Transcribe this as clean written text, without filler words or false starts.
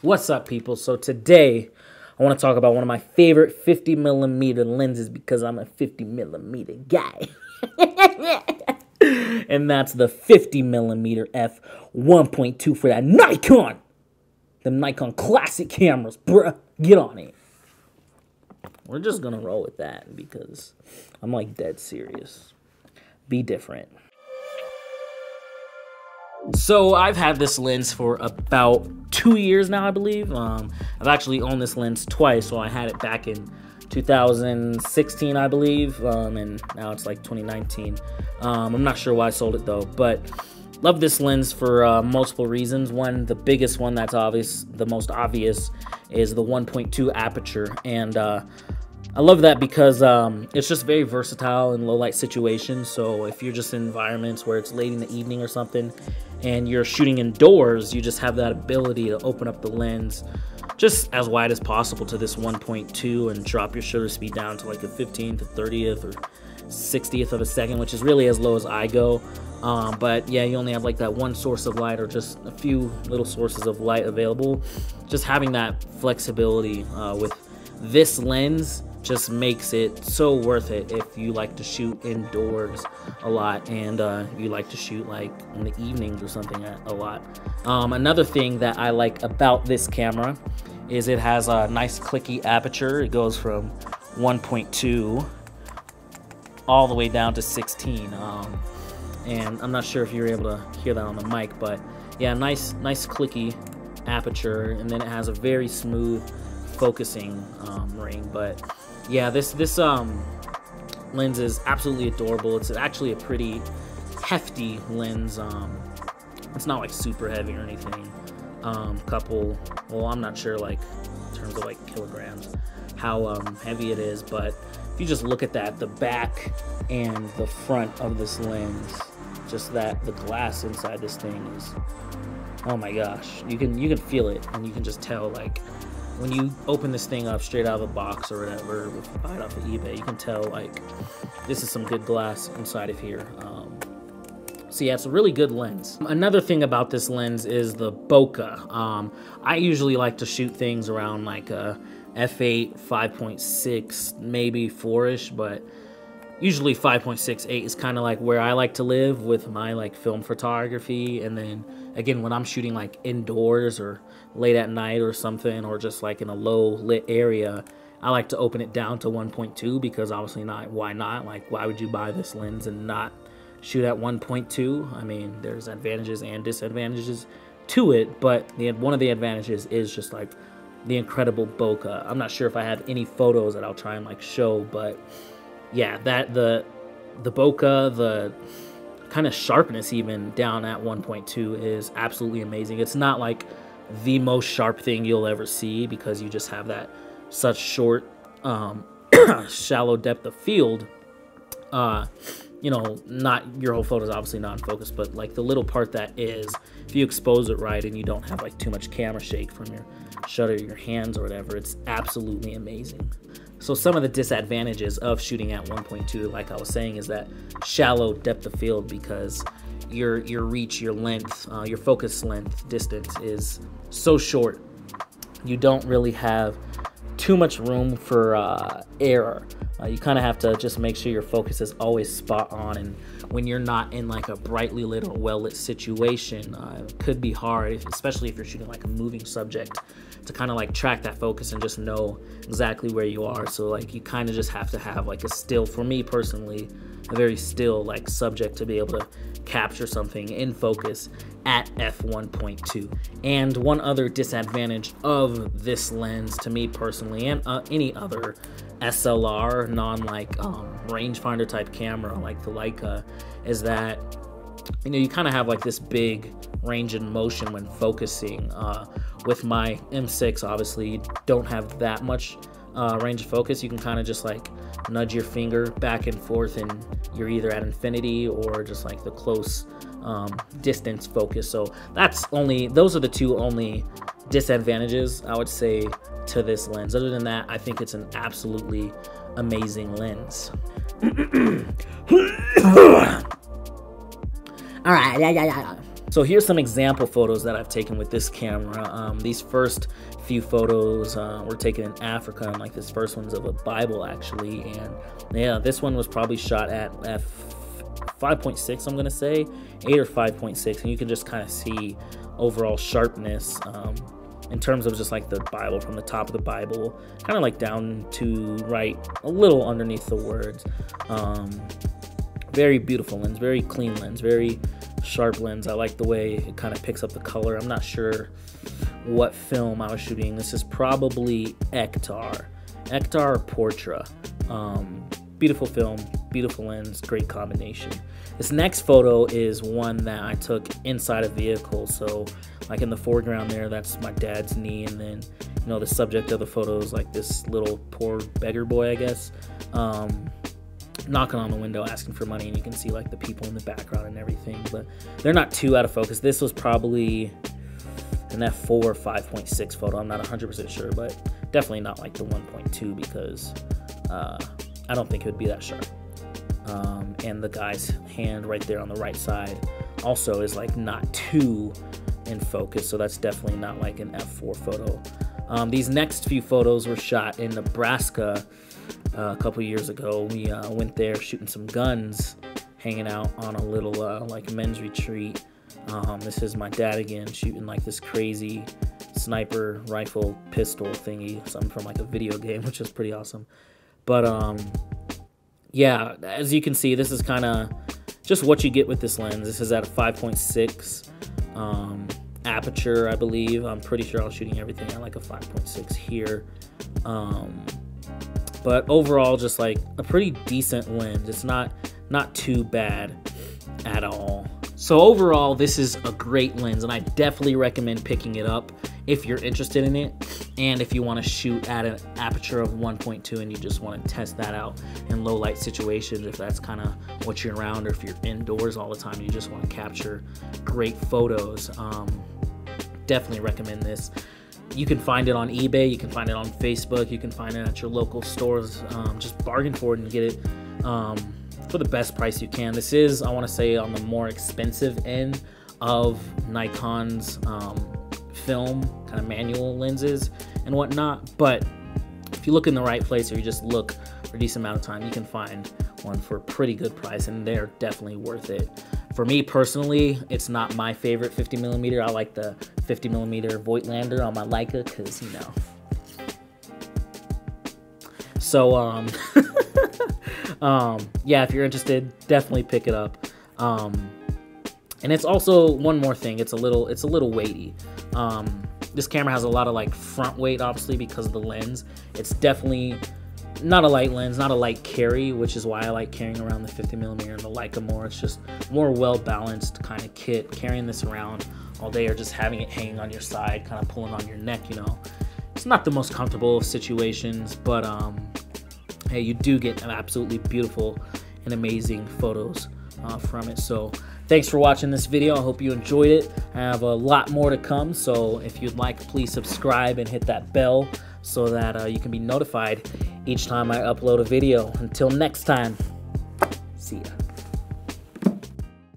What's up, people? So today I want to talk about one of my favorite 50mm lenses because I'm a 50mm guy. And that's the 50mm F1.2 for that Nikon. Them Nikon classic cameras, bruh. Get on it. We're just gonna roll with that because I'm like dead serious. Be different. So I've had this lens for about 2 years now, I believe. I've actually owned this lens twice. So I had it back in 2016, I believe, and now it's like 2019. I'm not sure why I sold it though, but love this lens for multiple reasons. One, the biggest one that's obvious, the most obvious, is the 1.2 aperture, and I love that because it's just very versatile in low light situations. So if you're just in environments where it's late in the evening or something and you're shooting indoors, you just have that ability to open up the lens just as wide as possible to this 1.2 and drop your shutter speed down to like a 15th to 30th or 60th of a second, which is really as low as I go. But yeah, you only have like that one source of light or just a few little sources of light available. Just having that flexibility with this lens just makes it so worth it if you like to shoot indoors a lot and you like to shoot like in the evenings or something a lot. Another thing that I like about this camera is it has a nice clicky aperture. It goes from 1.2 all the way down to 16. And I'm not sure if you're able to hear that on the mic, but yeah, nice clicky aperture, and then it has a very smooth focusing ring. But yeah, this lens is absolutely adorable. It's actually a pretty hefty lens. It's not like super heavy or anything. Well, I'm not sure like in terms of like kilograms how heavy it is, but if you just look at that, the back and the front of this lens, just the glass inside this thing is, oh my gosh, you can feel it, and you can just tell like when you open this thing up straight out of the box or whatever, if you buy it off of eBay, you can tell like this is some good glass inside of here. So yeah, it's a really good lens. Another thing about this lens is the bokeh. I usually like to shoot things around like a f8, 5.6, maybe 4-ish, but usually 5.6, 8 is kind of like where I like to live with my like film photography. And then again, when I'm shooting like indoors or late at night or something, or just like in a low lit area, I like to open it down to 1.2 because obviously why not? Like, why would you buy this lens and not shoot at 1.2? I mean, there's advantages and disadvantages to it, but one of the advantages is just like the incredible bokeh. I'm not sure if I have any photos that I'll try and like show, but yeah, that the bokeh, the kind of sharpness even down at 1.2 is absolutely amazing. It's not like the most sharp thing you'll ever see because you just have that such short shallow depth of field. You know, not your whole photo is obviously not in focus, but like the little part that is, if you expose it right and you don't have like too much camera shake from your shutter, your hands or whatever, it's absolutely amazing. So some of the disadvantages of shooting at 1.2, like I was saying, is that shallow depth of field, because your reach, your length, your focus length distance is so short. You don't really have too much room for error. You kind of have to just make sure your focus is always spot on, and when you're not in like a brightly lit or well lit situation, it could be hard, especially if you're shooting like a moving subject, to kind of like track that focus and just know exactly where you are. So like you kind of just have to have like a still, for me personally, a very still like subject to be able to capture something in focus at f1.2. And one other disadvantage of this lens to me personally, and any other SLR non like rangefinder type camera like the Leica, is that you kind of have like this big range in motion when focusing. With my M6, obviously you don't have that much range of focus. You can kind of just like nudge your finger back and forth and you're either at infinity or just like the close distance focus. So those are the two only disadvantages I would say to this lens. Other than that, I think it's an absolutely amazing lens. All right, So here's some example photos that I've taken with this camera. These first few photos were taken in Africa, and like this first one's of a Bible actually, and yeah, this one was probably shot at f5.6, I'm gonna say 8 or 5.6, and you can just kind of see overall sharpness in terms of just like the Bible, from the top of the Bible kind of like down to right a little underneath the words. Very beautiful lens, very clean lens, very sharp lens. I like the way it kind of picks up the color. I'm not sure what film I was shooting. This is probably Aperture or Portra. Beautiful film, beautiful lens, great combination. This next photo is one that I took inside a vehicle. So like in the foreground there, that's my dad's knee, and then you know the subject of the photo is like this little poor beggar boy, I guess, knocking on the window asking for money, and you can see like the people in the background and everything, but they're not too out of focus. This was probably an F4 or 5.6 photo. I'm not 100% sure, but definitely not like the 1.2, because I don't think it would be that sharp. And the guy's hand right there on the right side also is like not too in focus, so that's definitely not like an F4 photo. These next few photos were shot in Nebraska a couple years ago. We went there shooting some guns, hanging out on a little like men's retreat. This is my dad again shooting like this crazy sniper rifle pistol thingy, something from like a video game, which is pretty awesome. But yeah, as you can see, this is kind of just what you get with this lens. This is at a 5.6 aperture, I believe. I'm pretty sure I was shooting everything at like a 5.6 here. But overall, just like a pretty decent lens. It's not too bad at all. So overall, this is a great lens, and I definitely recommend picking it up if you're interested in it, and if you want to shoot at an aperture of 1.2 and you just want to test that out in low light situations, if that's kind of what you're around, or if you're indoors all the time and you just want to capture great photos. Definitely recommend this. You can find it on eBay, you can find it on Facebook, you can find it at your local stores. Just bargain for it and get it for the best price you can. This is, I want to say, on the more expensive end of Nikon's film kind of manual lenses and whatnot, but if you look in the right place, or you just look for a decent amount of time, you can find one for a pretty good price, and they're definitely worth it. For me personally, it's not my favorite 50mm. I like the 50mm Voigtlander on my Leica, because, you know. So, yeah, if you're interested, definitely pick it up. And it's also one more thing. It's a little weighty. This camera has a lot of like front weight, obviously, because of the lens. It's definitely not a light lens, not a light carry, which is why I like carrying around the 50mm and the Leica more. It's just more well-balanced kind of kit. Carrying this around all day, or just having it hanging on your side, kind of pulling on your neck, you know, it's not the most comfortable of situations, but hey, you do get absolutely beautiful and amazing photos from it. So thanks for watching this video. I hope you enjoyed it. I have a lot more to come, so if you'd like, please subscribe and hit that bell so that you can be notified each time I upload a video. Until next time, see ya.